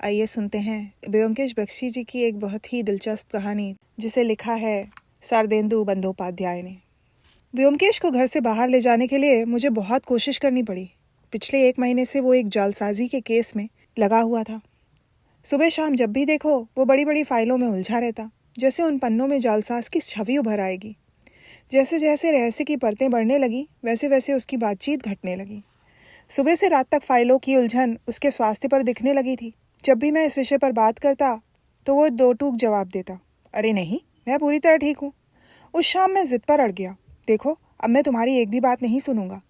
आइए सुनते हैं ब्योमकेश बख्शी जी की एक बहुत ही दिलचस्प कहानी जिसे लिखा है शारदेंदु बंदोपाध्याय ने। ब्योमकेश को घर से बाहर ले जाने के लिए मुझे बहुत कोशिश करनी पड़ी। पिछले 1 महीने से वो एक जालसाजी के केस में लगा हुआ था। सुबह शाम जब भी देखो वो बड़ी बड़ी फाइलों में उलझा रहता, जैसे उन पन्नों में जालसाज की छवि उभर आएगी। जैसे जैसे रहस्य की परतें बढ़ने लगी वैसे वैसे उसकी बातचीत घटने लगी। सुबह से रात तक फाइलों की उलझन उसके स्वास्थ्य पर दिखने लगी थी। जब भी मैं इस विषय पर बात करता तो वो दो टूक जवाब देता, अरे नहीं, मैं पूरी तरह ठीक हूँ। उस शाम मैं जिद पर अड़ गया, देखो अब मैं तुम्हारी एक भी बात नहीं सुनूंगा।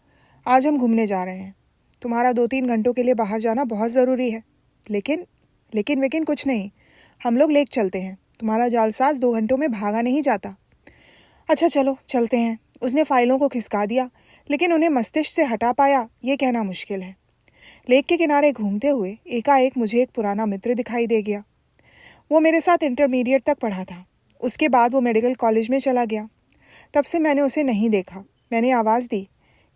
आज हम घूमने जा रहे हैं, तुम्हारा 2-3 घंटों के लिए बाहर जाना बहुत ज़रूरी है। लेकिन लेकिन कुछ नहीं, हम लोग लेक चलते हैं। तुम्हारा जालसाज 2 घंटों में भागा नहीं जाता। अच्छा चलो चलते हैं। उसने फाइलों को खिसका दिया, लेकिन उन्हें मस्तिष्क से हटा पाया ये कहना मुश्किल है। लेक के किनारे घूमते हुए एकाएक मुझे एक पुराना मित्र दिखाई दे गया। वो मेरे साथ इंटरमीडिएट तक पढ़ा था। उसके बाद वो मेडिकल कॉलेज में चला गया। तब से मैंने उसे नहीं देखा। मैंने आवाज़ दी,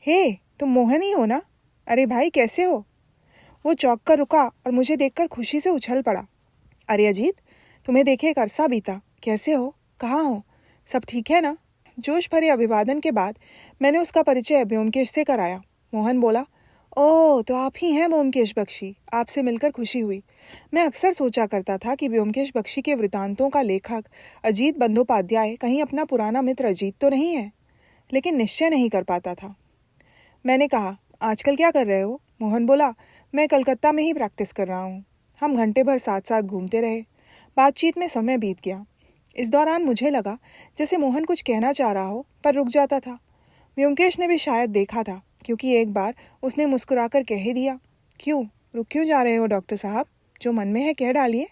हे तुम मोहन ही हो ना? अरे भाई कैसे हो? वो चौंक कर रुका और मुझे देखकर खुशी से उछल पड़ा। अरे अजीत, तुम्हें देखे एक अरसा बीता, कैसे हो, कहाँ हो, सब ठीक है ना? जोश भरे अभिवादन के बाद मैंने उसका परिचय ब्योमकेश से कराया। मोहन बोला, ओह तो आप ही हैं ब्योमकेश बख्शी, आपसे मिलकर खुशी हुई। मैं अक्सर सोचा करता था कि ब्योमकेश बख्शी के वृतांतों का लेखक अजीत बंदोपाध्याय कहीं अपना पुराना मित्र अजीत तो नहीं है, लेकिन निश्चय नहीं कर पाता था। मैंने कहा, आजकल क्या कर रहे हो? मोहन बोला, मैं कलकत्ता में ही प्रैक्टिस कर रहा हूँ। हम घंटे भर साथ साथ घूमते रहे। बातचीत में समय बीत गया। इस दौरान मुझे लगा जैसे मोहन कुछ कहना चाह रहा हो पर रुक जाता था। ब्योमकेश ने भी शायद देखा था, क्योंकि एक बार उसने मुस्कुराकर कह ही दिया, क्यों रुक क्यों जा रहे हो डॉक्टर साहब, जो मन में है कह डालिए।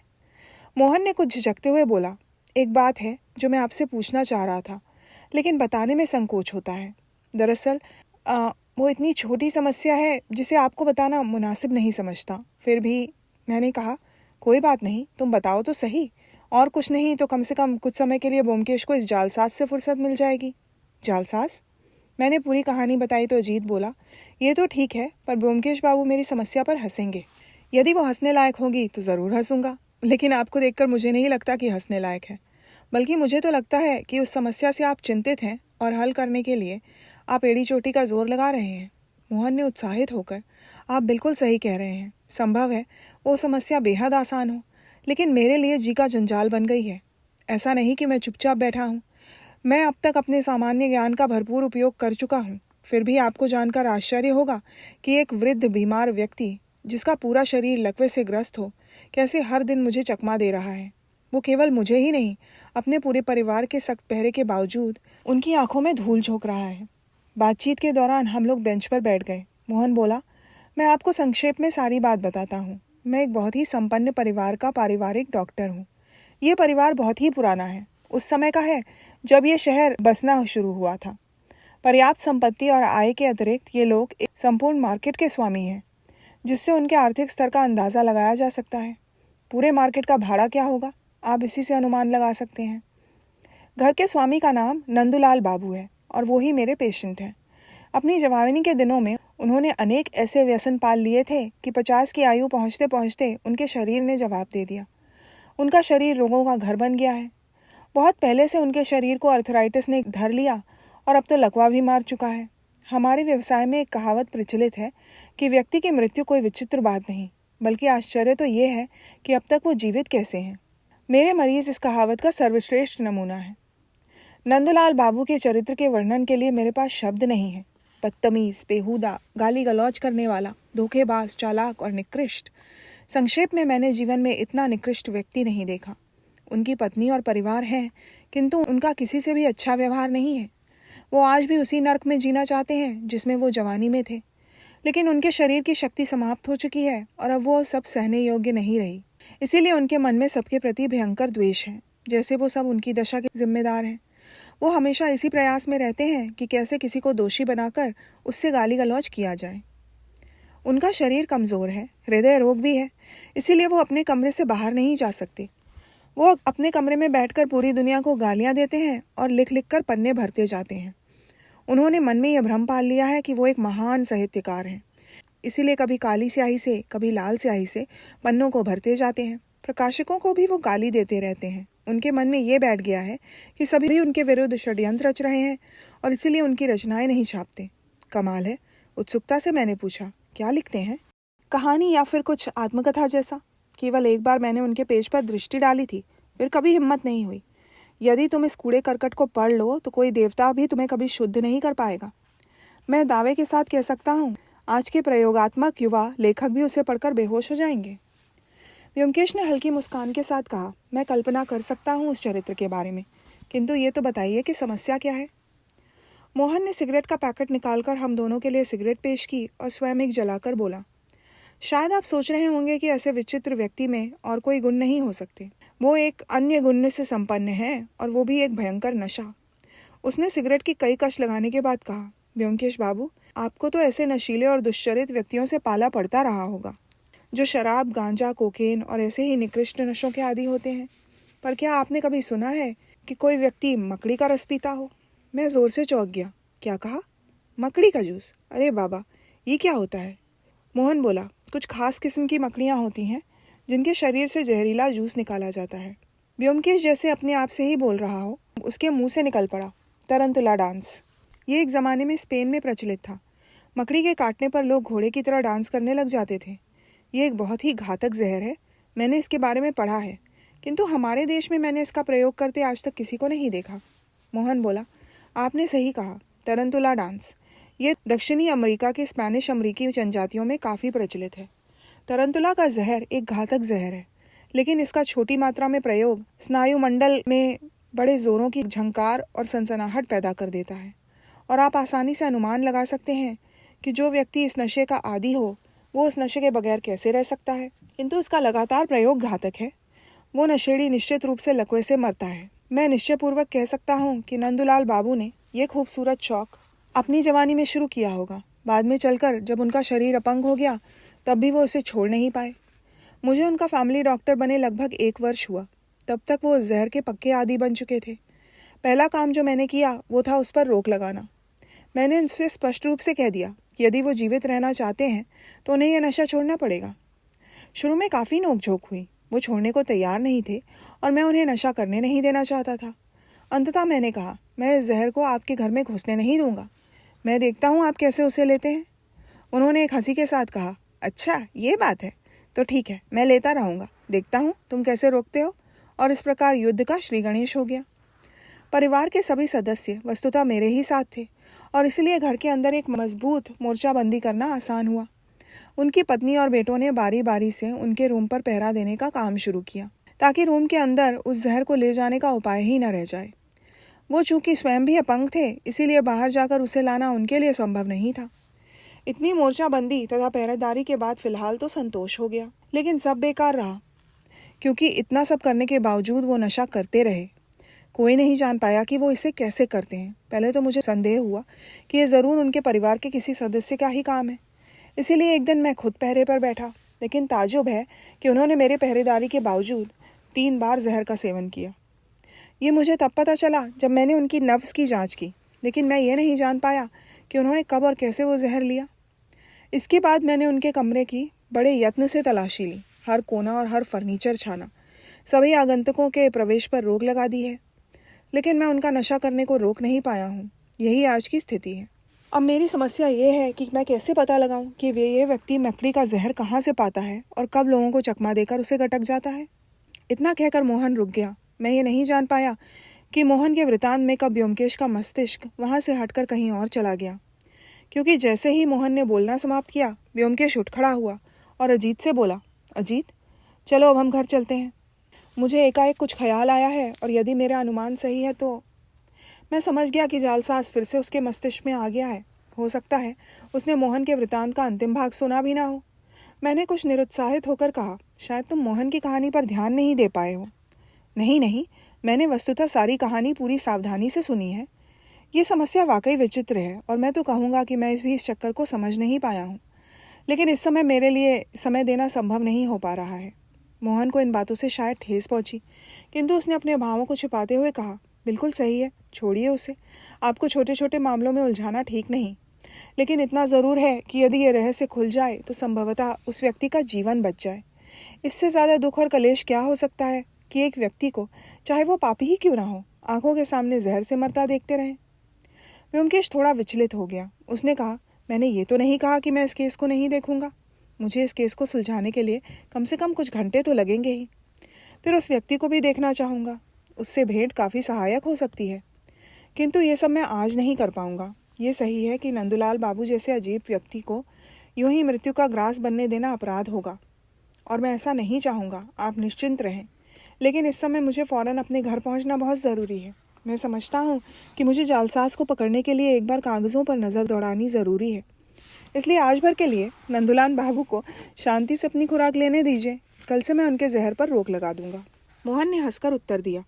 मोहन ने कुछ झिझकते हुए बोला, एक बात है जो मैं आपसे पूछना चाह रहा था, लेकिन बताने में संकोच होता है। दरअसल वो इतनी छोटी समस्या है जिसे आपको बताना मुनासिब नहीं समझता। फिर भी मैंने कहा, कोई बात नहीं, तुम बताओ तो सही। और कुछ नहीं तो कम से कम कुछ समय के लिए ब्योमकेश को इस जालसाज से फुर्सत मिल जाएगी। जालसाज? मैंने पूरी कहानी बताई तो अजीत बोला, ये तो ठीक है, पर ब्योमकेश बाबू मेरी समस्या पर हंसेंगे। यदि वो हंसने लायक होगी तो ज़रूर हंसूंगा, लेकिन आपको देखकर मुझे नहीं लगता कि हंसने लायक है। बल्कि मुझे तो लगता है कि उस समस्या से आप चिंतित हैं और हल करने के लिए आप एड़ी चोटी का जोर लगा रहे हैं। मोहन ने उत्साहित होकर, आप बिल्कुल सही कह रहे हैं। संभव है वो समस्या बेहद आसान हो, लेकिन मेरे लिए जी का जंजाल बन गई है। ऐसा नहीं कि मैं चुपचाप बैठा हूँ। मैं अब तक अपने सामान्य ज्ञान का भरपूर उपयोग कर चुका हूँ। फिर भी आपको जानकर आश्चर्य होगा कि एक वृद्ध बीमार व्यक्ति जिसका पूरा शरीर लकवे से ग्रस्त हो, कैसे हर दिन मुझे चकमा दे रहा है। वो केवल मुझे ही नहीं, अपने पूरे परिवार के सख्त पहरे के बावजूद उनकी आंखों में धूल झोंक रहा है। बातचीत के दौरान हम लोग बेंच पर बैठ गए। मोहन बोला, मैं आपको संक्षेप में सारी बात बताता हूँ। मैं एक बहुत ही संपन्न परिवार का पारिवारिक डॉक्टर हूँ। ये परिवार बहुत ही पुराना है, उस समय का है जब ये शहर बसना शुरू हुआ था। पर्याप्त संपत्ति और आय के अतिरिक्त ये लोग एक संपूर्ण मार्केट के स्वामी हैं, जिससे उनके आर्थिक स्तर का अंदाज़ा लगाया जा सकता है। पूरे मार्केट का भाड़ा क्या होगा, आप इसी से अनुमान लगा सकते हैं। घर के स्वामी का नाम नंदूलाल बाबू है और वो ही मेरे पेशेंट हैं। अपनी जवानी के दिनों में उन्होंने अनेक ऐसे व्यसन पाल लिए थे कि 50 की आयु पहुँचते पहुँचते उनके शरीर ने जवाब दे दिया। उनका शरीर रोगों का घर बन गया है। बहुत पहले से उनके शरीर को अर्थराइटिस ने धर लिया और अब तो लकवा भी मार चुका है। हमारे व्यवसाय में एक कहावत प्रचलित है कि व्यक्ति की मृत्यु कोई विचित्र बात नहीं, बल्कि आश्चर्य तो ये है कि अब तक वो जीवित कैसे हैं। मेरे मरीज इस कहावत का सर्वश्रेष्ठ नमूना है। नंदूलाल बाबू के चरित्र के वर्णन के लिए मेरे पास शब्द नहीं है। बदतमीज, बेहुदा, गाली गलौज करने वाला, धोखेबाज, चालाक और निकृष्ट। संक्षेप में मैंने जीवन में इतना निकृष्ट व्यक्ति नहीं देखा। उनकी पत्नी और परिवार हैं, किंतु उनका किसी से भी अच्छा व्यवहार नहीं है। वो आज भी उसी नर्क में जीना चाहते हैं जिसमें वो जवानी में थे, लेकिन उनके शरीर की शक्ति समाप्त हो चुकी है और अब वो सब सहने योग्य नहीं रही। इसीलिए उनके मन में सबके प्रति भयंकर द्वेष है, जैसे वो सब उनकी दशा के जिम्मेदार हैं। वो हमेशा इसी प्रयास में रहते हैं कि कैसे किसी को दोषी बनाकर उससे गाली गलौज किया जाए। उनका शरीर कमज़ोर है, हृदय रोग भी है, इसीलिए वो अपने कमरे से बाहर नहीं जा सकते। वो अपने कमरे में बैठकर पूरी दुनिया को गालियां देते हैं और लिख लिख कर पन्ने भरते जाते हैं। उन्होंने मन में यह भ्रम पाल लिया है कि वो एक महान साहित्यकार हैं। इसीलिए कभी काली स्याही से कभी लाल स्याही से पन्नों को भरते जाते हैं। प्रकाशकों को भी वो गाली देते रहते हैं। उनके मन में ये बैठ गया है कि सभी उनके विरुद्ध षड्यंत्र रच रहे हैं और इसीलिए उनकी रचनाएं नहीं छापते। कमाल है। उत्सुकता से मैंने पूछा, क्या लिखते हैं? कहानी या फिर कुछ आत्मकथा जैसा? केवल एक बार मैंने उनके पेज पर दृष्टि डाली थी, फिर कभी हिम्मत नहीं हुई। यदि तुम इस कूड़े करकट को पढ़ लो तो कोई देवता भी तुम्हें कभी शुद्ध नहीं कर पाएगा। मैं दावे के साथ कह सकता हूँ, आज के प्रयोगात्मक युवा लेखक भी उसे पढ़कर बेहोश हो जाएंगे। व्योमकेश ने हल्की मुस्कान के साथ कहा, मैं कल्पना कर सकता हूँ उस चरित्र के बारे में, किंतु ये तो बताइए कि समस्या क्या है। मोहन ने सिगरेट का पैकेट निकालकर हम दोनों के लिए सिगरेट पेश की और स्वयं एक जलाकर बोला, शायद आप सोच रहे होंगे कि ऐसे विचित्र व्यक्ति में और कोई गुण नहीं हो सकते। वो एक अन्य गुण से संपन्न है और वो भी एक भयंकर नशा। उसने सिगरेट की कई कश लगाने के बाद कहा, व्योमकेश बाबू, आपको तो ऐसे नशीले और दुष्चरित व्यक्तियों से पाला पड़ता रहा होगा, जो शराब, गांजा, कोकेन और ऐसे ही निकृष्ट नशों के आदी होते हैं। पर क्या आपने कभी सुना है कि कोई व्यक्ति मकड़ी का रस पीता हो? मैं जोर से चौंक गया। क्या कहा? मकड़ी का जूस? अरे बाबा, ये क्या होता है? मोहन बोला, कुछ खास किस्म की मकड़ियाँ होती हैं जिनके शरीर से जहरीला जूस निकाला जाता है। व्योमकेश जैसे अपने आप से ही बोल रहा हो, उसके मुंह से निकल पड़ा, तरंतुला डांस। ये एक ज़माने में स्पेन में प्रचलित था। मकड़ी के काटने पर लोग घोड़े की तरह डांस करने लग जाते थे। ये एक बहुत ही घातक जहर है। मैंने इसके बारे में पढ़ा है, किंतु हमारे देश में मैंने इसका प्रयोग करते आज तक किसी को नहीं देखा। मोहन बोला, आपने सही कहा, तरंतुला डांस। ये दक्षिणी अमेरिका के स्पेनिश अमेरिकी जनजातियों में काफ़ी प्रचलित है। तरंतुला का जहर एक घातक जहर है, लेकिन इसका छोटी मात्रा में प्रयोग स्नायुमंडल में बड़े जोरों की झंकार और सनसनाहट पैदा कर देता है, और आप आसानी से अनुमान लगा सकते हैं कि जो व्यक्ति इस नशे का आदी हो वो उस नशे के बगैर कैसे रह सकता है। किंतु इसका लगातार प्रयोग घातक है। वो नशेड़ी निश्चित रूप से लकवे से मरता है। मैं निश्चयपूर्वक कह सकता हूँ कि नंदुलाल बाबू ने ये खूबसूरत शौक अपनी जवानी में शुरू किया होगा। बाद में चलकर जब उनका शरीर अपंग हो गया तब भी वो उसे छोड़ नहीं पाए। मुझे उनका फैमिली डॉक्टर बने लगभग 1 वर्ष हुआ। तब तक वो जहर के पक्के आदी बन चुके थे। पहला काम जो मैंने किया वो था उस पर रोक लगाना। मैंने उनसे स्पष्ट रूप से कह दिया कि यदि वो जीवित रहना चाहते हैं तो उन्हें यह नशा छोड़ना पड़ेगा। शुरू में काफ़ी नोकझोंक हुई। वो छोड़ने को तैयार नहीं थे और मैं उन्हें नशा करने नहीं देना चाहता था। अंततः मैंने कहा, मैं इस जहर को आपके घर में घुसने नहीं दूंगा। मैं देखता हूँ आप कैसे उसे लेते हैं। उन्होंने एक हंसी के साथ कहा, अच्छा ये बात है, तो ठीक है, मैं लेता रहूँगा, देखता हूँ तुम कैसे रोकते हो। और इस प्रकार युद्ध का श्री गणेश हो गया। परिवार के सभी सदस्य वस्तुतः मेरे ही साथ थे और इसलिए घर के अंदर एक मजबूत मोर्चाबंदी करना आसान हुआ। उनकी पत्नी और बेटों ने बारी बारी से उनके रूम पर पहरा देने का काम शुरू किया, ताकि रूम के अंदर उस जहर को ले जाने का उपाय ही न रह जाए। वो चूंकि स्वयं भी अपंग थे, इसीलिए बाहर जाकर उसे लाना उनके लिए संभव नहीं था। इतनी मोर्चाबंदी तथा पहरेदारी के बाद फिलहाल तो संतोष हो गया, लेकिन सब बेकार रहा, क्योंकि इतना सब करने के बावजूद वो नशा करते रहे। कोई नहीं जान पाया कि वो इसे कैसे करते हैं। पहले तो मुझे संदेह हुआ कि ये ज़रूर उनके परिवार के किसी सदस्य का ही काम है। इसीलिए एक दिन मैं खुद पहरे पर बैठा, लेकिन ताज्जुब है कि उन्होंने मेरे पहरेदारी के बावजूद 3 बार जहर का सेवन किया। ये मुझे तब पता चला जब मैंने उनकी नफ्स की जांच की, लेकिन मैं ये नहीं जान पाया कि उन्होंने कब और कैसे वो जहर लिया। इसके बाद मैंने उनके कमरे की बड़े यत्न से तलाशी ली, हर कोना और हर फर्नीचर छाना, सभी आगंतुकों के प्रवेश पर रोक लगा दी है, लेकिन मैं उनका नशा करने को रोक नहीं पाया हूँ। यही आज की स्थिति है। अब मेरी समस्या ये है कि मैं कैसे पता लगाऊं कि ये व्यक्ति मकड़ी का जहर कहाँ से पाता है और कब लोगों को चकमा देकर उसे गटक जाता है। इतना कहकर मोहन रुक गया। मैं ये नहीं जान पाया कि मोहन के वृतांत में कब व्योमकेश का मस्तिष्क वहाँ से हटकर कहीं और चला गया, क्योंकि जैसे ही मोहन ने बोलना समाप्त किया, व्योमकेश उठ खड़ा हुआ और अजीत से बोला, अजीत, चलो अब हम घर चलते हैं। मुझे एकाएक कुछ ख्याल आया है और यदि मेरा अनुमान सही है तो। मैं समझ गया कि जालसाज फिर से उसके मस्तिष्क में आ गया है। हो सकता है उसने मोहन के वृतांत का अंतिम भाग सुना भी ना हो। मैंने कुछ निरुत्साहित होकर कहा, शायद तुम मोहन की कहानी पर ध्यान नहीं दे पाए हो। नहीं, मैंने वस्तुतः सारी कहानी पूरी सावधानी से सुनी है। ये समस्या वाकई विचित्र है और मैं तो कहूँगा कि मैं भी इस चक्कर को समझ नहीं पाया हूँ, लेकिन इस समय मेरे लिए समय देना संभव नहीं हो पा रहा है। मोहन को इन बातों से शायद ठेस पहुंची, किंतु उसने अपने भावों को छिपाते हुए कहा, बिल्कुल सही है, छोड़िए उसे। आपको छोटे छोटे मामलों में उलझाना ठीक नहीं। लेकिन इतना ज़रूर है कि यदि ये रहस्य खुल जाए तो संभवतः उस व्यक्ति का जीवन बच जाए। इससे ज़्यादा दुख और कलेश क्या हो सकता है कि एक व्यक्ति को, चाहे वो पापी ही क्यों ना हो, आंखों के सामने जहर से मरता देखते रहें। व्योमकेश थोड़ा विचलित हो गया। उसने कहा, मैंने ये तो नहीं कहा कि मैं इस केस को नहीं देखूंगा। मुझे इस केस को सुलझाने के लिए कम से कम कुछ घंटे तो लगेंगे ही। फिर उस व्यक्ति को भी देखना चाहूँगा, उससे भेंट काफ़ी सहायक हो सकती है। किंतु ये सब मैं आज नहीं कर पाऊँगा। ये सही है कि नंदुलाल बाबू जैसे अजीब व्यक्ति को यूं ही मृत्यु का ग्रास बनने देना अपराध होगा, और मैं ऐसा नहीं चाहूँगा। आप निश्चिंत रहें। लेकिन इस समय मुझे फ़ौरन अपने घर पहुँचना बहुत ज़रूरी है। मैं समझता हूँ कि मुझे जालसाज को पकड़ने के लिए एक बार कागज़ों पर नज़र दौड़ानी ज़रूरी है। इसलिए आज भर के लिए नंदुलाल बाबू को शांति से अपनी खुराक लेने दीजिए। कल से मैं उनके जहर पर रोक लगा दूंगा। मोहन ने हंसकर उत्तर दिया,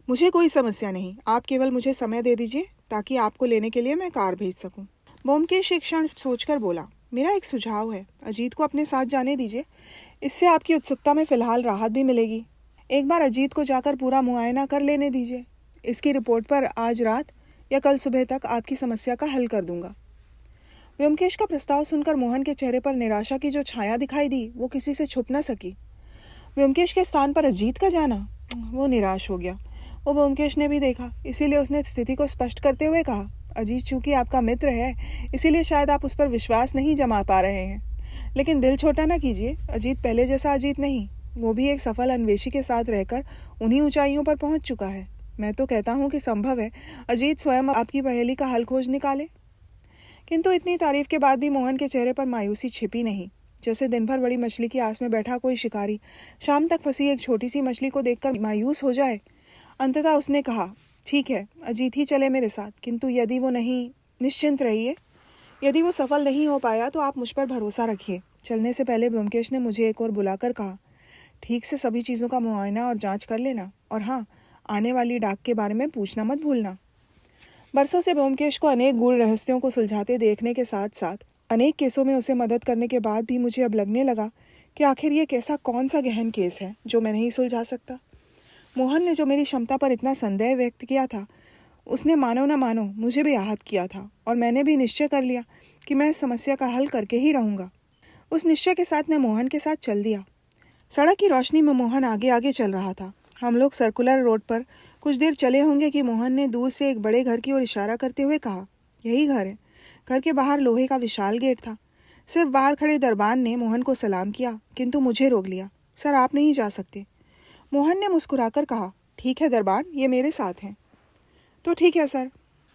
मुझे कोई समस्या नहीं, आप केवल मुझे समय दे दीजिए ताकि आपको लेने के लिए मैं कार भेज सकूं। ब्योमकेश एक क्षण सोचकर बोला, मेरा एक सुझाव है, अजीत को अपने साथ जाने दीजिए। इससे आपकी उत्सुकता में फ़िलहाल राहत भी मिलेगी। एक बार अजीत को जाकर पूरा मुआयना कर लेने दीजिए। इसकी रिपोर्ट पर आज रात या कल सुबह तक आपकी समस्या का हल कर दूंगा। व्योमकेश का प्रस्ताव सुनकर मोहन के चेहरे पर निराशा की जो छाया दिखाई दी वो किसी से छुप न सकी। व्योमकेश के स्थान पर अजीत का जाना, वो निराश हो गया। वो व्योमकेश ने भी देखा, इसीलिए उसने स्थिति को स्पष्ट करते हुए कहा, अजीत चूंकि आपका मित्र है, इसीलिए शायद आप उस पर विश्वास नहीं जमा पा रहे हैं। लेकिन दिल छोटा ना कीजिए, अजीत पहले जैसा अजीत नहीं। वो भी एक सफल अन्वेषी के साथ रहकर उन्हीं ऊंचाइयों पर पहुंच चुका है। मैं तो कहता हूँ कि संभव है अजीत स्वयं आपकी पहेली का हल खोज निकाले। किंतु इतनी तारीफ के बाद भी मोहन के चेहरे पर मायूसी छिपी नहीं। जैसे दिन भर बड़ी मछली की आस में बैठा कोई शिकारी शाम तक फंसी एक छोटी सी मछली को देखकर मायूस हो जाए। अंततः उसने कहा, ठीक है, अजीत ही चले मेरे साथ, किंतु यदि वो नहीं, निश्चिंत रहिए, यदि वो सफल नहीं हो पाया तो आप मुझ पर भरोसा रखिए। चलने से पहले ब्योमकेश ने मुझे एक और बुलाकर कहा, ठीक से सभी चीज़ों का मुआयना और जांच कर लेना, और हाँ, आने वाली डाक के बारे में पूछना मत भूलना। बरसों से ब्योमकेश को अनेक गूढ़ रहस्यों को सुलझाते देखने के साथ साथ अनेक केसों में उसे मदद करने के बाद भी मुझे अब लगने लगा कि आखिर ये कैसा कौन सा गहन केस है जो मैं नहीं सुलझा सकता। मोहन ने जो मेरी क्षमता पर इतना संदेह व्यक्त किया था, उसने मानो न मानो मुझे भी आहत किया था, और मैंने भी निश्चय कर लिया कि मैं इस समस्या का हल करके ही रहूँगा। उस निश्चय के साथ मैं मोहन के साथ चल दिया। सड़क की रोशनी में मोहन आगे आगे चल रहा था। हम लोग सर्कुलर रोड पर कुछ देर चले होंगे कि मोहन ने दूर से एक बड़े घर की ओर इशारा करते हुए कहा, यही घर है। घर के बाहर लोहे का विशाल गेट था। सिर्फ बाहर खड़े दरबान ने मोहन को सलाम किया, किंतु मुझे रोक लिया। सर, आप नहीं जा सकते। मोहन ने मुस्कुराकर कहा, ठीक है दरबान, ये मेरे साथ हैं। तो ठीक है सर।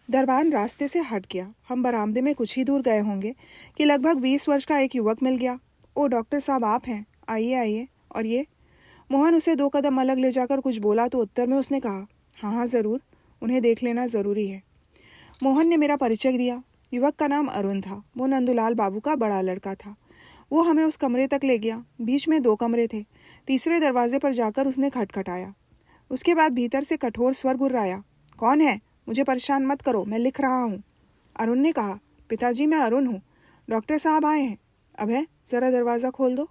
दरबान रास्ते से हट गया। हम बरामदे में कुछ ही दूर गए होंगे कि लगभग 20 वर्ष का एक युवक मिल गया। ओ डॉक्टर साहब, आप हैं, आइए आइए। और ये? मोहन उसे 2 कदम अलग ले जाकर कुछ बोला तो उत्तर में उसने कहा, हाँ हाँ ज़रूर, उन्हें देख लेना ज़रूरी है। मोहन ने मेरा परिचय दिया। युवक का नाम अरुण था। वो नंदुलाल बाबू का बड़ा लड़का था। वो हमें उस कमरे तक ले गया। बीच में 2 कमरे थे। तीसरे दरवाजे पर जाकर उसने खटखटाया। उसके बाद भीतर से कठोर स्वर गुर्राया, कौन है? मुझे परेशान मत करो, मैं लिख रहा हूँ। अरुण ने कहा, पिताजी मैं अरुण हूँ, डॉक्टर साहब आए हैं। अभय, ज़रा दरवाज़ा खोल दो।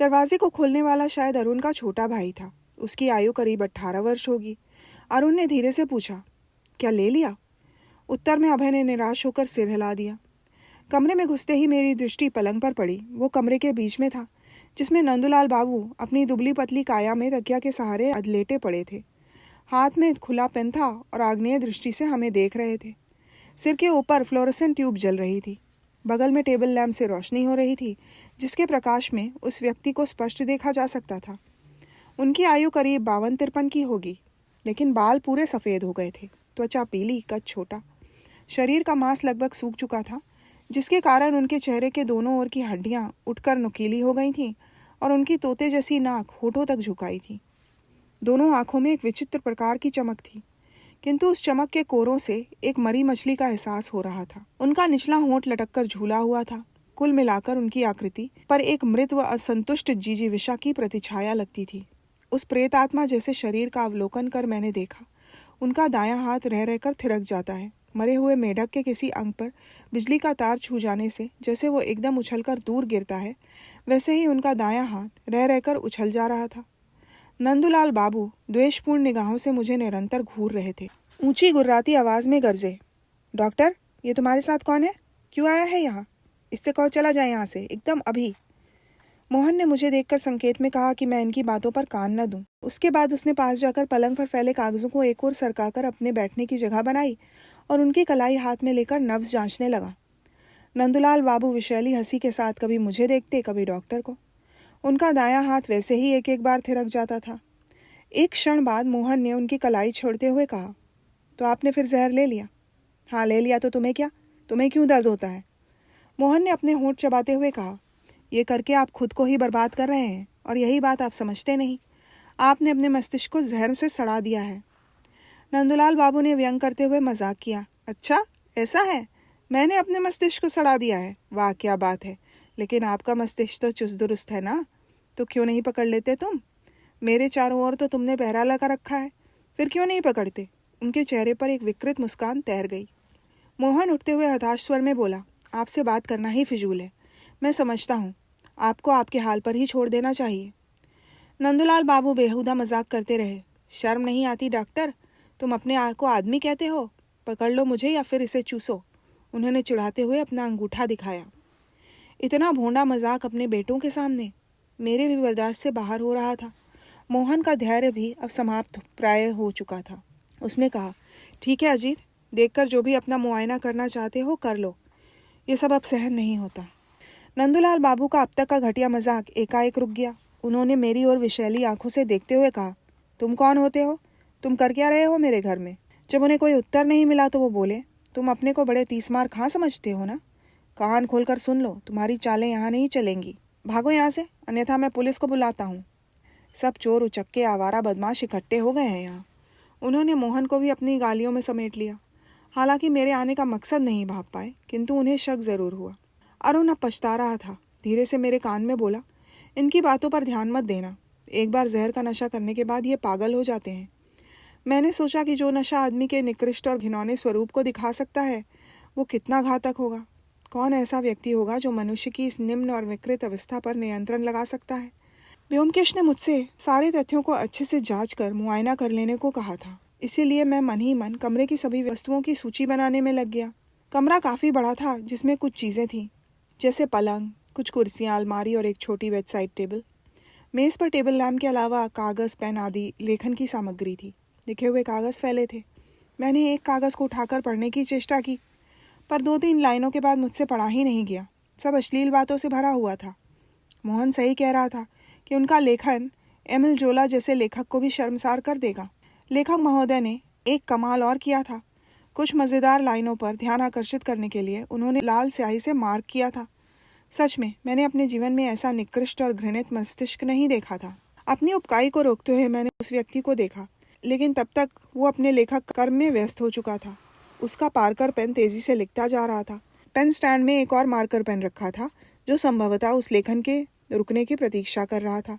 दरवाजे को खोलने वाला शायद अरुण का छोटा भाई था। उसकी आयु करीब 18 वर्ष होगी। अरुण ने धीरे से पूछा, क्या ले लिया? उत्तर में अभय ने निराश होकर सिर हिला दिया। कमरे में घुसते ही मेरी दृष्टि पलंग पर पड़ी। वो कमरे के बीच में था, जिसमें नंदुलाल बाबू अपनी दुबली पतली काया में तकिया के सहारे अधलेटे पड़े थे। हाथ में खुला पेन था और आग्नेय दृष्टि से हमें देख रहे थे। सिर के ऊपर फ्लोरेसेंट ट्यूब जल रही थी। बगल में टेबल लैंप से रोशनी हो रही थी, जिसके प्रकाश में उस व्यक्ति को स्पष्ट देखा जा सकता था। उनकी आयु करीब 52-53 की होगी, लेकिन बाल पूरे सफ़ेद हो गए थे। त्वचा पीली, कद छोटा। शरीर का मांस लगभग सूख चुका था, जिसके कारण उनके चेहरे के दोनों ओर की हड्डियां उठकर नुकीली हो गई थीं और उनकी तोते जैसी नाक होठों तक झुकाई थी। दोनों आंखों में एक विचित्र प्रकार की चमक थी, किंतु उस चमक के कोरों से एक मरी मछली का एहसास हो रहा था। उनका निचला होंठ लटककर झूला हुआ था। कुल मिलाकर उनकी आकृति पर एक मृत व असंतुष्ट जीजीविषा की प्रतिछाया लगती थी। उस प्रेत आत्मा जैसे शरीर का अवलोकन कर मैंने देखा, उनका दायां हाथ रह रहकर थिरक जाता है। मरे हुए मेढक के किसी अंग पर बिजली का तार छू जाने से जैसे वो एकदम उछलकर दूर गिरता है, वैसे ही उनका दायां हाथ रह रहकर उछल जा रहा था। नंदुलाल बाबू द्वेषपूर्ण निगाहों से मुझे निरंतर घूर रहे थे। ऊंची गुर्राती आवाज में गरजे, डॉक्टर, ये तुम्हारे साथ कौन है? क्यों आया है यहाँ? इससे कहो चला जाए यहाँ से, एकदम अभी। मोहन ने मुझे देखकर संकेत में कहा कि मैं इनकी बातों पर कान न दूं। उसके बाद उसने पास जाकर पलंग पर फैले कागजों को एक ओर सरकाकर अपने बैठने की जगह बनाई और उनकी कलाई हाथ में लेकर नब्ज जांचने लगा। नंदुलाल बाबू विशैली हंसी के साथ कभी मुझे देखते, कभी डॉक्टर को। उनका दायां हाथ वैसे ही एक एक बार थिरक जाता था। एक क्षण बाद मोहन ने उनकी कलाई छोड़ते हुए कहा, तो आपने फिर जहर ले लिया? हाँ ले लिया, तो तुम्हें क्या? तुम्हें क्यों दर्द होता है? मोहन ने अपने होंठ चबाते हुए कहा, ये करके आप खुद को ही बर्बाद कर रहे हैं और यही बात आप समझते नहीं। आपने अपने मस्तिष्क को जहर से सड़ा दिया है। नंदुलाल बाबू ने व्यंग करते हुए मजाक किया, अच्छा ऐसा है? मैंने अपने मस्तिष्क को सड़ा दिया है? वाह क्या बात है। लेकिन आपका मस्तिष्क तो चुस्त दुरुस्त है ना, तो क्यों नहीं पकड़ लेते तुम? मेरे चारों ओर तो तुमने पहरा लगा रखा है, फिर क्यों नहीं पकड़ते? उनके चेहरे पर एक विकृत मुस्कान तैर गई। मोहन उठते हुए हताश स्वर में बोला, आपसे बात करना ही फिजूल है। मैं समझता हूँ, आपको आपके हाल पर ही छोड़ देना चाहिए। नंदुलाल बाबू बेहुदा मजाक करते रहे, शर्म नहीं आती डॉक्टर? तुम अपने आप को आदमी कहते हो? पकड़ लो मुझे या फिर इसे चूसो। उन्होंने चिढ़ाते हुए अपना अंगूठा दिखाया। इतना भोंडा मजाक अपने बेटों के सामने मेरे भी बर्दाश्त से बाहर हो रहा था। मोहन का धैर्य भी अब समाप्त प्राय हो चुका था। उसने कहा, ठीक है अजीत, देखकर जो भी अपना मुआयना करना चाहते हो कर लो, ये सब अब सहन नहीं होता। नंदुलाल बाबू का अब तक का घटिया मजाक एकाएक रुक गया। उन्होंने मेरी ओर विशैली आंखों से देखते हुए कहा, तुम कौन होते हो? तुम कर क्या रहे हो मेरे घर में? जब उन्हें कोई उत्तर नहीं मिला तो वो बोले, तुम अपने को बड़े तीसमार खां समझते हो ना? कान खोलकर सुन लो, तुम्हारी चालें यहाँ नहीं चलेंगी। भागो यहाँ से, अन्यथा मैं पुलिस को बुलाता हूँ। सब चोर उचक्के आवारा बदमाश इकट्ठे हो गए हैं यहाँ। उन्होंने मोहन को भी अपनी गालियों में समेट लिया। हालांकि मेरे आने का मकसद नहीं भाप पाए, किंतु उन्हें शक जरूर हुआ। अरुण अब पछता रहा था। धीरे से मेरे कान में बोला, इनकी बातों पर ध्यान मत देना। एक बार जहर का नशा करने के बाद ये पागल हो जाते हैं। मैंने सोचा कि जो नशा आदमी के निकृष्ट और घिनौने स्वरूप को दिखा सकता है, वो कितना घातक होगा। कौन ऐसा व्यक्ति होगा जो मनुष्य की इस निम्न और विकृत अवस्था पर नियंत्रण लगा सकता है? व्योमकेश ने मुझसे सारे तथ्यों को अच्छे से जांच कर मुआयना कर लेने को कहा था। इसीलिए मैं मन ही मन कमरे की सभी वस्तुओं की सूची बनाने में लग गया। कमरा काफ़ी बड़ा था, जिसमें कुछ चीज़ें थीं, जैसे पलंग, कुछ कुर्सियाँ, अलमारी और एक छोटी बेड साइड टेबल। मेज़ पर टेबल लैम्प के अलावा कागज़, पेन आदि लेखन की सामग्री थी। लिखे हुए कागज़ फैले थे। मैंने एक कागज़ को उठाकर पढ़ने की चेष्टा की, पर 2-3 लाइनों के बाद मुझसे पढ़ा ही नहीं गया। सब अश्लील बातों से भरा हुआ था। मोहन सही कह रहा था कि उनका लेखन एमिल जोला जैसे लेखक को भी शर्मसार कर देगा। लेखक महोदय ने एक कमाल और किया था। कुछ मज़ेदार लाइनों पर ध्यान आकर्षित करने के लिए उन्होंने लाल स्याही से मार्क किया था। सच में मैंने अपने जीवन में ऐसा निकृष्ट और घृणित मस्तिष्क नहीं देखा था। अपनी उपकाई को रोकते हुए मैंने उस व्यक्ति को देखा, लेकिन तब तक वो अपने लेखक कर्म में व्यस्त हो चुका था। उसका पार्कर पेन तेजी से लिखता जा रहा था। पेन स्टैंड में एक और मार्कर पेन रखा था, जो संभवतः उस लेखन के रुकने की प्रतीक्षा कर रहा था,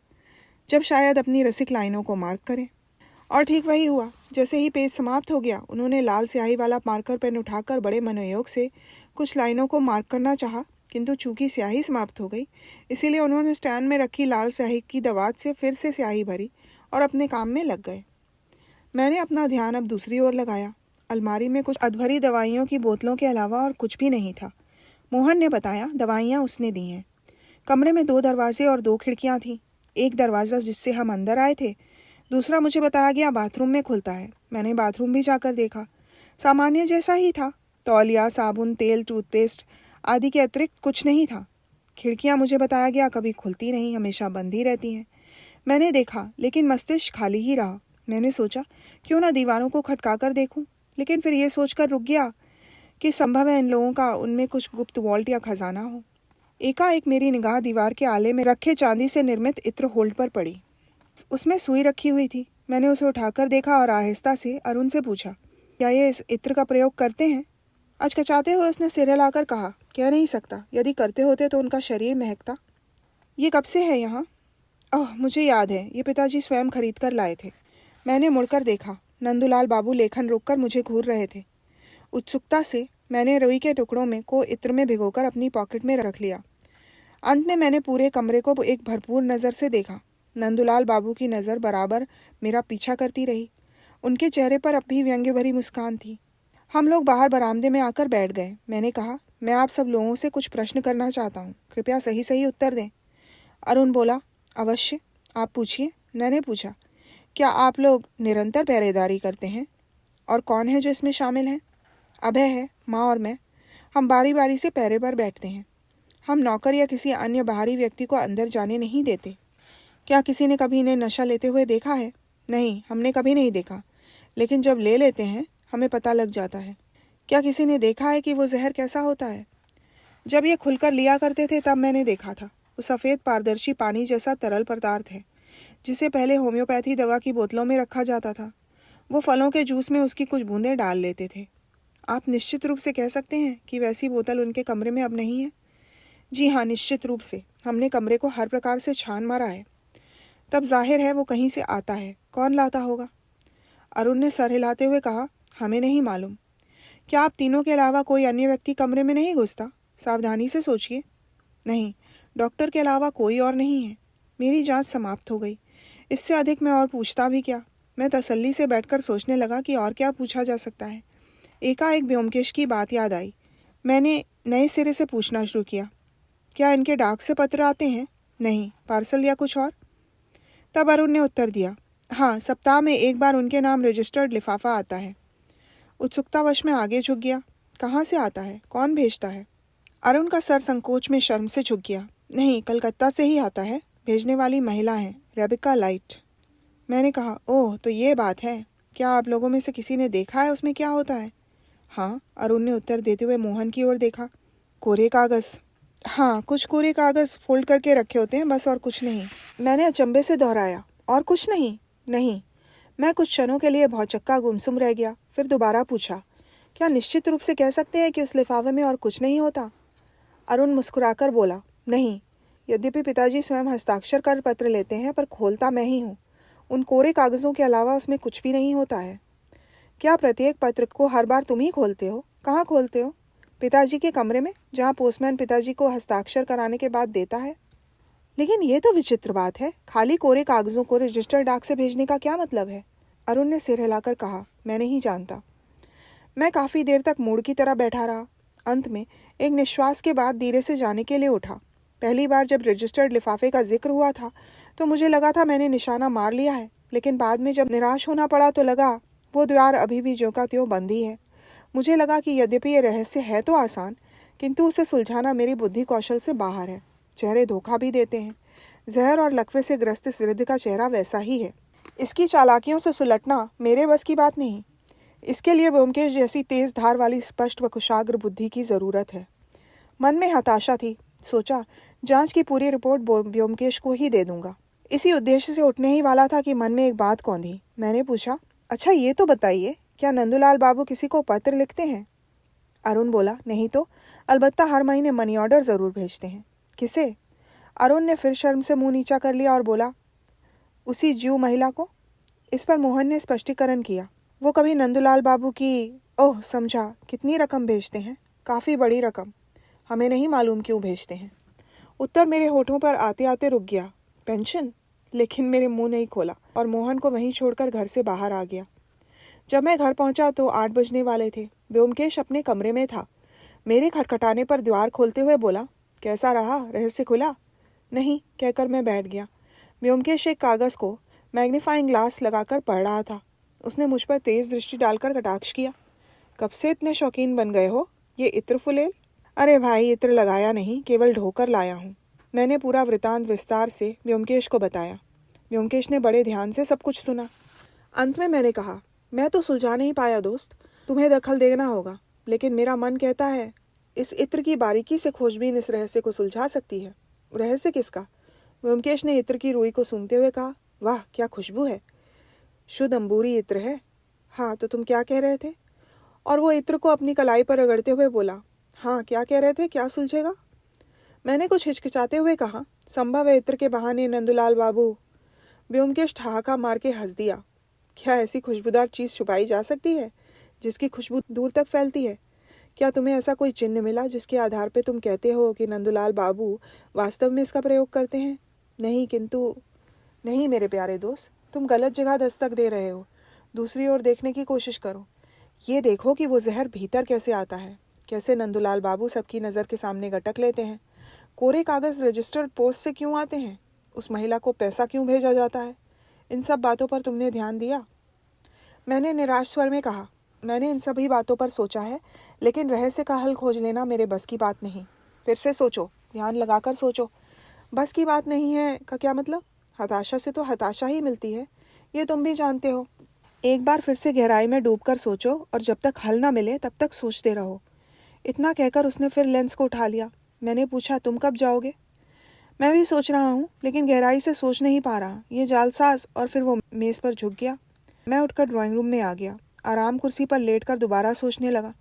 जब शायद अपनी रसिक लाइनों को मार्क करे। और ठीक वही हुआ। जैसे ही पेज समाप्त हो गया, उन्होंने लाल स्याही वाला मार्कर पेन उठाकर बड़े मनोयोग से कुछ लाइनों को मार्क करना चाहा, किंतु चूंकि स्याही समाप्त हो गई, इसीलिए उन्होंने स्टैंड में रखी लाल स्याही की दवात से फिर से स्याही भरी और अपने काम में लग गए। मैंने अपना ध्यान अब दूसरी ओर लगाया। अलमारी में कुछ अधभरी दवाइयों की बोतलों के अलावा और कुछ भी नहीं था। मोहन ने बताया, दवाइयाँ उसने दी हैं। कमरे में 2 दरवाजे और 2 खिड़कियाँ थीं। एक दरवाज़ा जिससे हम अंदर आए थे, दूसरा मुझे बताया गया बाथरूम में खुलता है। मैंने बाथरूम भी जाकर देखा। सामान्य जैसा ही था। तौलिया, साबुन, तेल, टूथपेस्ट आदि के अतिरिक्त कुछ नहीं था। खिड़कियाँ मुझे बताया गया कभी खुलती नहीं, हमेशा बंद ही रहती हैं। मैंने देखा, लेकिन मस्तिष्क खाली ही रहा। मैंने सोचा क्यों ना दीवारों को खटका कर देखूं, लेकिन फिर ये सोचकर रुक गया कि संभव है इन लोगों का उनमें कुछ गुप्त वॉल्ट या खजाना हो। एकाएक मेरी निगाह दीवार के आले में रखे चांदी से निर्मित इत्र होल्ड पर पड़ी। उसमें सुई रखी हुई थी। मैंने उसे उठाकर देखा और आहिस्ता से अरुण से पूछा, क्या ये इस इत्र का प्रयोग करते हैं? अचकचाते हुए उसने सिर हिलाकर कहा, कह नहीं सकता। यदि करते होते तो उनका शरीर महकता। ये कब से है यहाँ? ओह, मुझे याद है, ये पिताजी स्वयं खरीद कर लाए थे। मैंने मुड़कर देखा। नंदुलाल बाबू लेखन रोककर मुझे घूर रहे थे। उत्सुकता से मैंने रुई के टुकड़ों में को इत्र में भिगोकर अपनी पॉकेट में रख लिया। अंत में मैंने पूरे कमरे को एक भरपूर नज़र से देखा। नंदुलाल बाबू की नज़र बराबर मेरा पीछा करती रही। उनके चेहरे पर अब भी व्यंग्य भरी मुस्कान थी। हम लोग बाहर बरामदे में आकर बैठ गए। मैंने कहा, मैं आप सब लोगों से कुछ प्रश्न करना चाहता हूँ, कृपया सही सही उत्तर दें। अरुण बोला, अवश्य, आप पूछिए। मैंने पूछा, क्या आप लोग निरंतर पहरेदारी करते हैं? और कौन है जो इसमें शामिल है? अभय है, माँ और मैं। हम बारी बारी से पहरे पर बैठते हैं। हम नौकर या किसी अन्य बाहरी व्यक्ति को अंदर जाने नहीं देते। क्या किसी ने कभी इन्हें नशा लेते हुए देखा है? नहीं, हमने कभी नहीं देखा, लेकिन जब ले लेते हैं हमें पता लग जाता है। क्या किसी ने देखा है कि वो जहर कैसा होता है? जब ये खुलकर लिया करते थे तब मैंने देखा था। वो सफ़ेद पारदर्शी पानी जैसा तरल पदार्थ है जिसे पहले होम्योपैथी दवा की बोतलों में रखा जाता था। वो फलों के जूस में उसकी कुछ बूंदें डाल लेते थे। आप निश्चित रूप से कह सकते हैं कि वैसी बोतल उनके कमरे में अब नहीं है? जी हाँ, निश्चित रूप से। हमने कमरे को हर प्रकार से छान मारा है। तब जाहिर है वो कहीं से आता है। कौन लाता होगा? अरुण ने सर हिलाते हुए कहा, हमें नहीं मालूम। क्या आप तीनों के अलावा कोई अन्य व्यक्ति कमरे में नहीं घुसता? सावधानी से सोचिए। नहीं, डॉक्टर के अलावा कोई और नहीं है। मेरी जांच समाप्त हो गई। इससे अधिक मैं और पूछता भी क्या? मैं तसल्ली से बैठकर सोचने लगा कि और क्या पूछा जा सकता है। एकाएक ब्योमकेश की बात याद आई। मैंने नए सिरे से पूछना शुरू किया, क्या इनके डाक से पत्र आते हैं? नहीं, पार्सल या कुछ और? तब अरुण ने उत्तर दिया, हाँ, सप्ताह में एक बार उनके नाम रजिस्टर्ड लिफाफा आता है। उत्सुकतावश में आगे झुक गया। कहाँ से आता है? कौन भेजता है? अरुण का सर संकोच में शर्म से झुक गया। नहीं, कलकत्ता से ही आता है। भेजने वाली महिला है, रेबिका लाइट। मैंने कहा, ओह, तो ये बात है। क्या आप लोगों में से किसी ने देखा है उसमें क्या होता है? हाँ, अरुण ने उत्तर देते हुए मोहन की ओर देखा। कोरे कागज़? हाँ, कुछ कोरे कागज़ फोल्ड करके रखे होते हैं, बस, और कुछ नहीं। मैंने अचंभे से दोहराया, और कुछ नहीं? नहीं। मैं कुछ क्षणों के लिए भौचक्का गुमसुम रह गया। फिर दोबारा पूछा, क्या निश्चित रूप से कह सकते हैं कि उस लिफाफे में और कुछ नहीं होता? अरुण मुस्कुराकर बोला, नहीं। यद्यपि पिताजी स्वयं हस्ताक्षर कर पत्र लेते हैं, पर खोलता मैं ही हूँ। उन कोरे कागज़ों के अलावा उसमें कुछ भी नहीं होता है। क्या प्रत्येक पत्र को हर बार तुम ही खोलते हो? कहाँ खोलते हो? पिताजी के कमरे में, जहाँ पोस्टमैन पिताजी को हस्ताक्षर कराने के बाद देता है। लेकिन ये तो विचित्र बात है। खाली कोरे कागज़ों को रजिस्टर डाक से भेजने का क्या मतलब है? अरुण ने सिर हिलाकर कहा, मैं नहीं जानता। मैं काफ़ी देर तक मूढ़ की तरह बैठा रहा। अंत में एक निश्वास के बाद धीरे से जाने के लिए उठा। पहली बार जब रजिस्टर्ड लिफाफे का जिक्र हुआ था तो मुझे लगा था मैंने निशाना मार लिया है, लेकिन बाद में जब निराश होना पड़ा तो लगा वो द्वार अभी भी ज्यों का त्यों बंद ही है। मुझे लगा कि यद्यपि ये रहस्य है तो आसान, किंतु उसे सुलझाना मेरी बुद्धि कौशल से बाहर है। चेहरे धोखा भी देते हैं। जहर और लकवे से ग्रस्त इस वृद्ध का चेहरा वैसा ही है। इसकी चालाकियों से सुलटना मेरे बस की बात नहीं। इसके लिए ब्योमकेश जैसी तेज धार वाली स्पष्ट व कुशाग्र बुद्धि की ज़रूरत है। मन में हताशा थी। सोचा, जांच की पूरी रिपोर्ट ब्योमकेश को ही दे दूंगा। इसी उद्देश्य से उठने ही वाला था कि मन में एक बात कौंधी। मैंने पूछा, अच्छा ये तो बताइए, क्या नंदूलाल बाबू किसी को पत्र लिखते हैं? अरुण बोला, नहीं तो, अलबत्ता हर महीने मनी ऑर्डर ज़रूर भेजते हैं। किसे? अरुण ने फिर शर्म से मुंह नीचा कर लिया और बोला, उसी ज्यू महिला को। इस पर मोहन ने स्पष्टीकरण किया, वो कभी नंदूलाल बाबू की, ओह समझा, कितनी रकम भेजते हैं? काफ़ी बड़ी रकम। हमें नहीं मालूम क्यों भेजते हैं। उत्तर मेरे होठों पर आते आते रुक गया। पेंशन? लेकिन मेरे मुंह नहीं खोला और मोहन को वहीं छोड़कर घर से बाहर आ गया। जब मैं घर पहुंचा तो 8 बजने वाले थे। ब्योमकेश अपने कमरे में था। मेरे खटखटाने पर द्वार खोलते हुए बोला, कैसा रहा? रहस्य खुला? नहीं, कहकर मैं बैठ गया। ब्योमकेश एक कागज़ को मैग्नीफाइंग ग्लास लगाकर पढ़ रहा था। उसने मुझ पर तेज दृष्टि डालकर कटाक्ष किया, कब से इतने शौकीन बन गए हो? ये इत्र फुलेल? अरे भाई, इत्र लगाया नहीं, केवल ढोकर लाया हूँ। मैंने पूरा वृतांत विस्तार से ब्योमकेश को बताया। ब्योमकेश ने बड़े ध्यान से सब कुछ सुना। अंत में मैंने कहा, मैं तो सुलझा नहीं पाया दोस्त, तुम्हें दखल देना होगा। लेकिन मेरा मन कहता है इस इत्र की बारीकी से खोजबीन इस रहस्य को सुलझा सकती है। रहस्य किसका? ब्योमकेश ने इत्र की रुई को सूंघते हुए कहा, वाह क्या खुशबू है। शुद्ध अंबूरी इत्र है। हाँ, तो तुम क्या कह रहे थे? और वो इत्र को अपनी कलाई पर रगड़ते हुए बोला, हाँ, क्या कह रहे थे? क्या सुलझेगा? मैंने कुछ हिचकिचाते हुए कहा, संभव है इत्र के बहाने नंदूलाल बाबू। ब्योमकेश ठहाका मार के हंस दिया। क्या ऐसी खुशबूदार चीज़ छुपाई जा सकती है जिसकी खुशबू दूर तक फैलती है? क्या तुम्हें ऐसा कोई चिन्ह मिला जिसके आधार पर तुम कहते हो कि नंदूलाल बाबू वास्तव में इसका प्रयोग करते हैं? नहीं, किंतु नहीं मेरे प्यारे दोस्त, तुम गलत जगह दस्तक दे रहे हो। दूसरी ओर देखने की कोशिश करो। ये देखो कि वो जहर भीतर कैसे आता है, कैसे नंदूलाल बाबू सबकी नज़र के सामने गटक लेते हैं। कोरे कागज़ रजिस्टर्ड पोस्ट से क्यों आते हैं? उस महिला को पैसा क्यों भेजा जाता है? इन सब बातों पर तुमने ध्यान दिया? मैंने निराश स्वर में कहा, मैंने इन सभी बातों पर सोचा है, लेकिन रहस्य का हल खोज लेना मेरे बस की बात नहीं। फिर से सोचो, ध्यान लगाकर सोचो। बस की बात नहीं है का क्या मतलब? हताशा से तो हताशा ही मिलती है, ये तुम भी जानते हो। एक बार फिर से गहराई में डूबकर सोचो और जब तक हल ना मिले तब तक सोचते रहो। इतना कहकर उसने फिर लेंस को उठा लिया। मैंने पूछा, तुम कब जाओगे? मैं भी सोच रहा हूँ, लेकिन गहराई से सोच नहीं पा रहा, ये जालसाज। और फिर वो मेज़ पर झुक गया। मैं उठकर ड्राइंग रूम में आ गया। आराम कुर्सी पर लेटकर दोबारा सोचने लगा।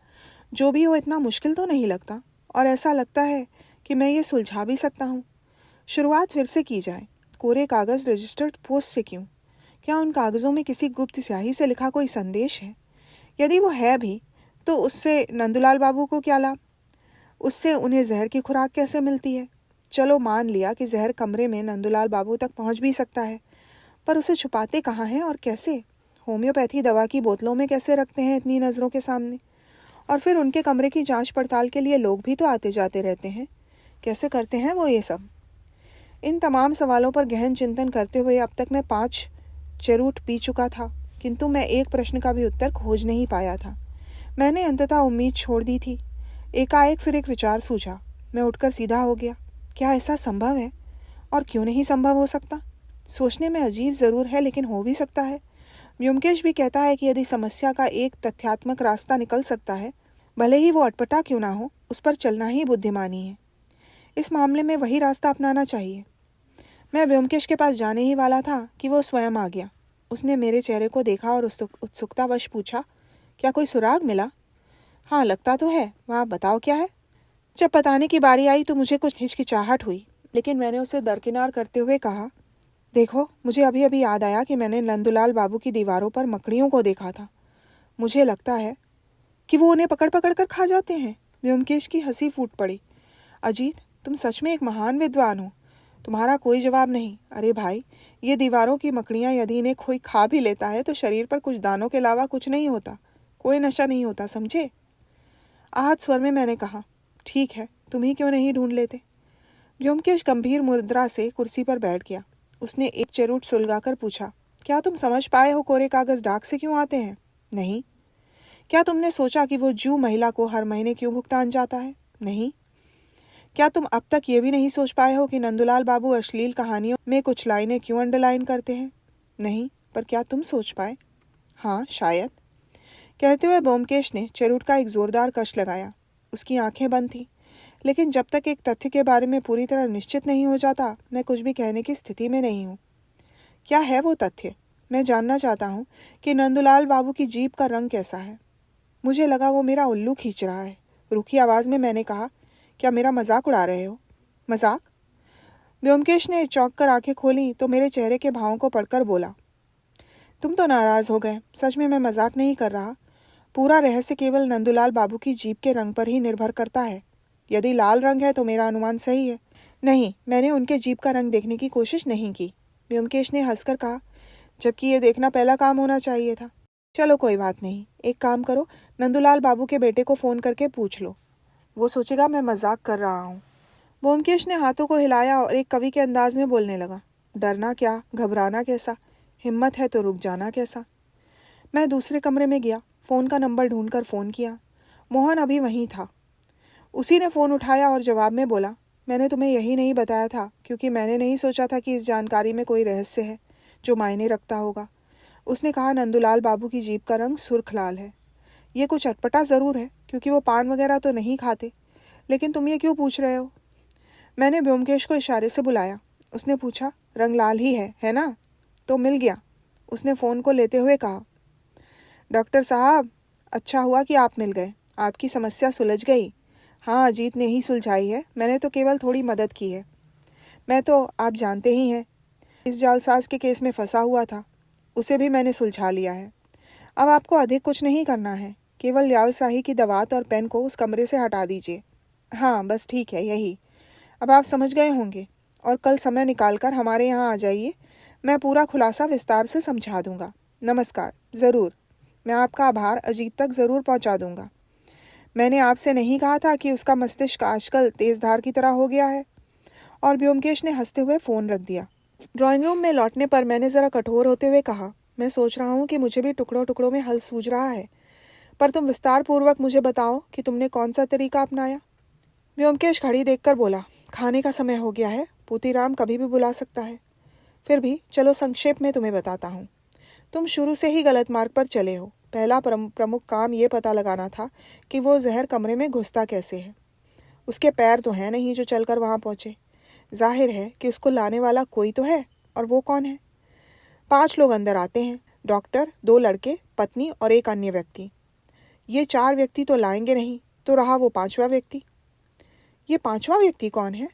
जो भी हो, इतना मुश्किल तो नहीं लगता, और ऐसा लगता है कि मैं ये सुलझा भी सकता हूँ। शुरुआत फिर से की जाए। कोरे कागज़ रजिस्टर्ड पोस्ट से क्यों? क्या उन कागज़ों में किसी गुप्त स्याही से लिखा कोई संदेश है? यदि वो है भी, तो उससे नंदूलाल बाबू को क्या लाभ? उससे उन्हें जहर की खुराक कैसे मिलती है? चलो मान लिया कि जहर कमरे में नंदूलाल बाबू तक पहुंच भी सकता है, पर उसे छुपाते कहाँ हैं और कैसे? होम्योपैथी दवा की बोतलों में कैसे रखते हैं इतनी नज़रों के सामने? और फिर उनके कमरे की जांच पड़ताल के लिए लोग भी तो आते जाते रहते हैं। कैसे करते हैं वो ये सब? इन तमाम सवालों पर गहन चिंतन करते हुए अब तक मैं 5 चेरूट पी चुका था, किंतु मैं एक प्रश्न का भी उत्तर खोज नहीं पाया था। मैंने अंततः उम्मीद छोड़ दी थी। एकाएक फिर एक विचार सूझा। मैं उठकर सीधा हो गया। क्या ऐसा संभव है? और क्यों नहीं संभव हो सकता? सोचने में अजीब ज़रूर है, लेकिन हो भी सकता है। व्योमकेश भी कहता है कि यदि समस्या का एक तथ्यात्मक रास्ता निकल सकता है, भले ही वो अटपटा क्यों ना हो, उस पर चलना ही बुद्धिमानी है। इस मामले में वही रास्ता अपनाना चाहिए। मैं व्योमकेश के पास जाने ही वाला था कि वो स्वयं आ गया। उसने मेरे चेहरे को देखा और उत्सुकतावश पूछा, क्या कोई सुराग मिला? हाँ, लगता तो है। वहाँ बताओ क्या है? जब बताने की बारी आई तो मुझे कुछ हिचकिचाहट हुई, लेकिन मैंने उसे दरकिनार करते हुए कहा, देखो, मुझे अभी अभी याद आया कि मैंने नंदूलाल बाबू की दीवारों पर मकड़ियों को देखा था। मुझे लगता है कि वो उन्हें पकड़ पकड़ कर खा जाते हैं। व्योमकेश की हंसी फूट पड़ी। अजीत, तुम सच में एक महान विद्वान हो। तुम्हारा कोई जवाब नहीं। अरे भाई, ये दीवारों की मकड़ियाँ यदि इन्हें कोई खा भी लेता है तो शरीर पर कुछ दानों के अलावा कुछ नहीं होता, कोई नशा नहीं होता, समझे? आहत स्वर में मैंने कहा, ठीक है, तुम ही क्यों नहीं ढूंढ लेते? व्योमकेश गंभीर मुद्रा से कुर्सी पर बैठ गया। उसने एक चेरूट सुलगाकर पूछा, क्या तुम समझ पाए हो कोरे कागज डाक से क्यों आते हैं? नहीं। क्या तुमने सोचा कि वो जू महिला को हर महीने क्यों भुगतान जाता है? नहीं। क्या तुम अब तक ये भी नहीं सोच पाए हो कि नंदूलाल बाबू अश्लील कहानियों में कुछ लाइनें क्यों अंडरलाइन करते हैं? नहीं। पर क्या तुम सोच पाए? हाँ, शायद। कहते हुए ब्योमकेश ने चेरूट का एक जोरदार कश लगाया। उसकी आंखें बंद थीं, लेकिन जब तक एक तथ्य के बारे में पूरी तरह निश्चित नहीं हो जाता, मैं कुछ भी कहने की स्थिति में नहीं हूँ। क्या है वो तथ्य? मैं जानना चाहता हूँ कि नंदूलाल बाबू की जीभ का रंग कैसा है। मुझे लगा वो मेरा उल्लू खींच रहा है। रूखी आवाज़ में मैंने कहा, क्या मेरा मजाक उड़ा रहे हो? मजाक? ब्योमकेश ने चौंक कर आंखें खोली तो मेरे चेहरे के भावों को पढ़कर बोला, तुम तो नाराज़ हो गए। सच में मैं मजाक नहीं कर रहा। पूरा रहस्य केवल नंदूलाल बाबू की जीभ के रंग पर ही निर्भर करता है। यदि लाल रंग है तो मेरा अनुमान सही है। नहीं, मैंने उनके जीभ का रंग देखने की कोशिश नहीं की। ब्योमकेश ने हंसकर कहा, जबकि ये देखना पहला काम होना चाहिए था। चलो कोई बात नहीं, एक काम करो, नंदूलाल बाबू के बेटे को फ़ोन करके पूछ लो। वो सोचेगा मैं मजाक कर रहा हूँ। ब्योमकेश ने हाथों को हिलाया और एक कवि के अंदाज में बोलने लगा, डरना क्या, घबराना कैसा, हिम्मत है तो रुक जाना कैसा। मैं दूसरे कमरे में गया। फ़ोन का नंबर ढूंढकर फ़ोन किया। मोहन अभी वहीं था। उसी ने फ़ोन उठाया और जवाब में बोला, मैंने तुम्हें यही नहीं बताया था क्योंकि मैंने नहीं सोचा था कि इस जानकारी में कोई रहस्य है जो मायने रखता होगा। उसने कहा, नंदूलाल बाबू की जीभ का रंग सुर्ख लाल है। ये कुछ अटपटा ज़रूर है क्योंकि वो पान वगैरह तो नहीं खाते, लेकिन तुम ये क्यों पूछ रहे हो? मैंने ब्योमकेश को इशारे से बुलाया। उसने पूछा, रंग लाल ही है ना? तो मिल गया। उसने फ़ोन को लेते हुए कहा, डॉक्टर साहब, अच्छा हुआ कि आप मिल गए। आपकी समस्या सुलझ गई। हाँ, अजीत ने ही सुलझाई है, मैंने तो केवल थोड़ी मदद की है। मैं तो, आप जानते ही हैं, इस जालसाज के केस में फंसा हुआ था। उसे भी मैंने सुलझा लिया है। अब आपको अधिक कुछ नहीं करना है, केवल लालशाही की दवात और पेन को उस कमरे से हटा दीजिए। हाँ, बस ठीक है, यही। अब आप समझ गए होंगे, और कल समय निकालकर हमारे यहाँ आ जाइए। मैं पूरा खुलासा विस्तार से समझा दूंगा। नमस्कार। ज़रूर। मैं आपका आभार अजीत तक ज़रूर पहुंचा दूंगा। मैंने आपसे नहीं कहा था कि उसका मस्तिष्क आजकल तेज़ धार की तरह हो गया है। और व्योमकेश ने हंसते हुए फ़ोन रख दिया। ड्राइंग रूम में लौटने पर मैंने ज़रा कठोर होते हुए कहा, मैं सोच रहा हूँ कि मुझे भी टुकड़ों टुकड़ों में हल सूझ रहा है, पर तुम विस्तार पूर्वक मुझे बताओ कि तुमने कौन सा तरीका अपनाया। व्योमकेश घड़ी देखकर बोला, खाने का समय हो गया है, पूतीराम कभी भी बुला सकता है। फिर भी चलो संक्षेप में तुम्हें बताता हूँ। तुम शुरू से ही गलत मार्ग पर चले हो। पहला प्रमुख काम ये पता लगाना था कि वो जहर कमरे में घुसता कैसे है। उसके पैर तो हैं नहीं जो चलकर वहाँ पहुँचे। जाहिर है कि उसको लाने वाला कोई तो है, और वो कौन है। 5 लोग अंदर आते हैं, डॉक्टर, 2 लड़के, पत्नी और एक अन्य व्यक्ति। ये 4 व्यक्ति तो लाएंगे नहीं, तो रहा वो 5वां व्यक्ति। ये 5वां व्यक्ति कौन है?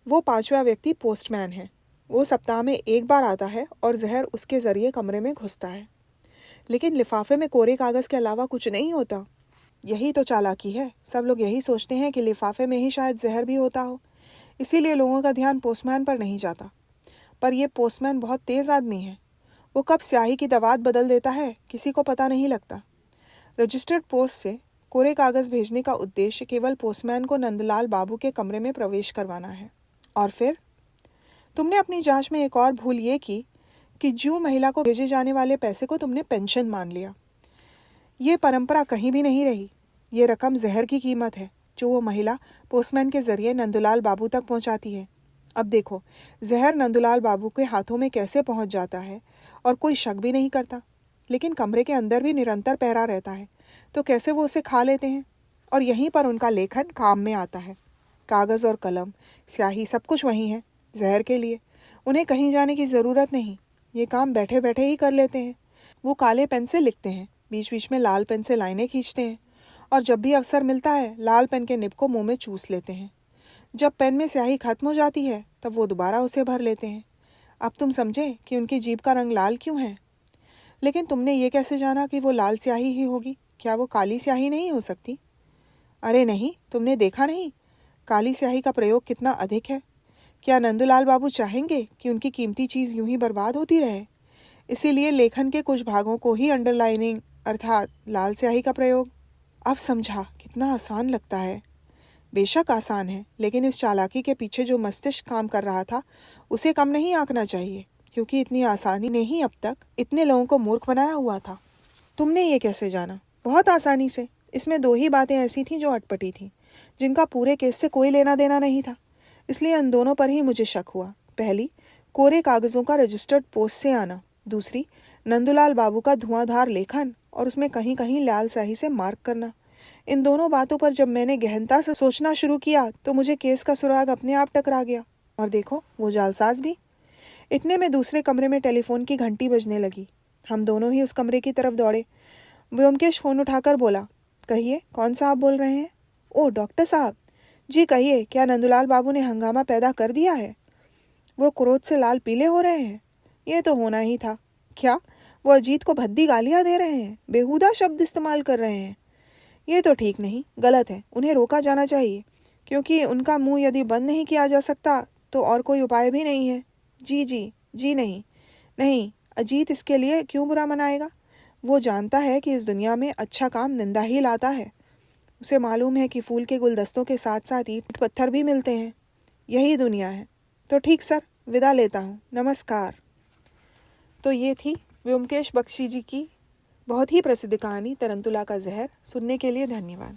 वो 5वां व्यक्ति पोस्टमैन है। वो सप्ताह में एक बार आता है और जहर उसके ज़रिए कमरे में घुसता है। लेकिन लिफाफे में कोरे कागज़ के अलावा कुछ नहीं होता। यही तो चालाकी है। सब लोग यही सोचते हैं कि लिफाफे में ही शायद जहर भी होता हो, इसीलिए लोगों का ध्यान पोस्टमैन पर नहीं जाता। पर यह पोस्टमैन बहुत तेज़ आदमी है। वो कब स्याही की दवात बदल देता है, किसी को पता नहीं लगता। रजिस्टर्ड पोस्ट से कोरे कागज़ भेजने का उद्देश्य केवल पोस्टमैन को नंदलाल बाबू के कमरे में प्रवेश करवाना है। और फिर तुमने अपनी जांच में एक और भूल ये की कि जो महिला को भेजे जाने वाले पैसे को तुमने पेंशन मान लिया। ये परंपरा कहीं भी नहीं रही। ये रकम जहर की कीमत है जो वो महिला पोस्टमैन के जरिए नंदुलाल बाबू तक पहुंचाती है। अब देखो, जहर नंदुलाल बाबू के हाथों में कैसे पहुंच जाता है और कोई शक भी नहीं करता, लेकिन कमरे के अंदर भी निरंतर पहरा रहता है, तो कैसे वो उसे खा लेते हैं। और यहीं पर उनका लेखन काम में आता है। कागज़ और कलम, स्याही, सब कुछ वहीं है जहर के लिए। उन्हें कहीं जाने की ज़रूरत नहीं, ये काम बैठे बैठे ही कर लेते हैं। वो काले पेन से लिखते हैं, बीच बीच में लाल पेन से लाइनें खींचते हैं, और जब भी अवसर मिलता है लाल पेन के निब को मुंह में चूस लेते हैं। जब पेन में स्याही खत्म हो जाती है तब वो दोबारा उसे भर लेते हैं। अब तुम समझे कि उनकी जीभ का रंग लाल क्यों है। लेकिन तुमने ये कैसे जाना कि वो लाल स्याही ही होगी? क्या वो काली स्याही नहीं हो सकती? अरे नहीं, तुमने देखा नहीं काली स्याही का प्रयोग कितना अधिक है। क्या नंदुलाल बाबू चाहेंगे कि उनकी कीमती चीज़ यूं ही बर्बाद होती रहे? इसीलिए लेखन के कुछ भागों को ही अंडरलाइनिंग अर्थात लाल स्याही का प्रयोग। अब समझा कितना आसान लगता है। बेशक आसान है, लेकिन इस चालाकी के पीछे जो मस्तिष्क काम कर रहा था उसे कम नहीं आंकना चाहिए, क्योंकि इतनी आसानी ने ही अब तक इतने लोगों को मूर्ख बनाया हुआ था। तुमने ये कैसे जाना? बहुत आसानी से। इसमें 2 ही बातें ऐसी थीं जो अटपटी थीं, जिनका पूरे केस से कोई लेना देना नहीं था, इसलिए इन दोनों पर ही मुझे शक हुआ। पहली, कोरे कागज़ों का रजिस्टर्ड पोस्ट से आना। दूसरी, नंदुलाल बाबू का धुआंधार लेखन और उसमें कहीं कहीं लाल स्याही से मार्क करना। इन दोनों बातों पर जब मैंने गहनता से सोचना शुरू किया तो मुझे केस का सुराग अपने आप टकरा गया। और देखो, वो जालसाज भी। इतने में दूसरे कमरे में टेलीफोन की घंटी बजने लगी। हम दोनों ही उस कमरे की तरफ दौड़े। व्योमकेश फ़ोन उठाकर बोला, कहिए, कौन साहब बोल रहे हैं? ओह, डॉक्टर साहब जी, कहिए, क्या नंदुलाल बाबू ने हंगामा पैदा कर दिया है? वो क्रोध से लाल पीले हो रहे हैं। ये तो होना ही था। क्या वो अजीत को भद्दी गालियां दे रहे हैं, बेहुदा शब्द इस्तेमाल कर रहे हैं? ये तो ठीक नहीं, गलत है। उन्हें रोका जाना चाहिए, क्योंकि उनका मुंह यदि बंद नहीं किया जा सकता तो और कोई उपाय भी नहीं है। जी जी जी, नहीं नहीं, अजीत इसके लिए क्यों बुरा मनाएगा? वो जानता है कि इस दुनिया में अच्छा काम निंदा ही लाता है। उसे मालूम है कि फूल के गुलदस्तों के साथ साथ ईंट पत्थर भी मिलते हैं। यही दुनिया है। तो ठीक सर, विदा लेता हूँ, नमस्कार। तो ये थी व्योमकेश बख्शी जी की बहुत ही प्रसिद्ध कहानी तरंतुला का जहर। सुनने के लिए धन्यवाद।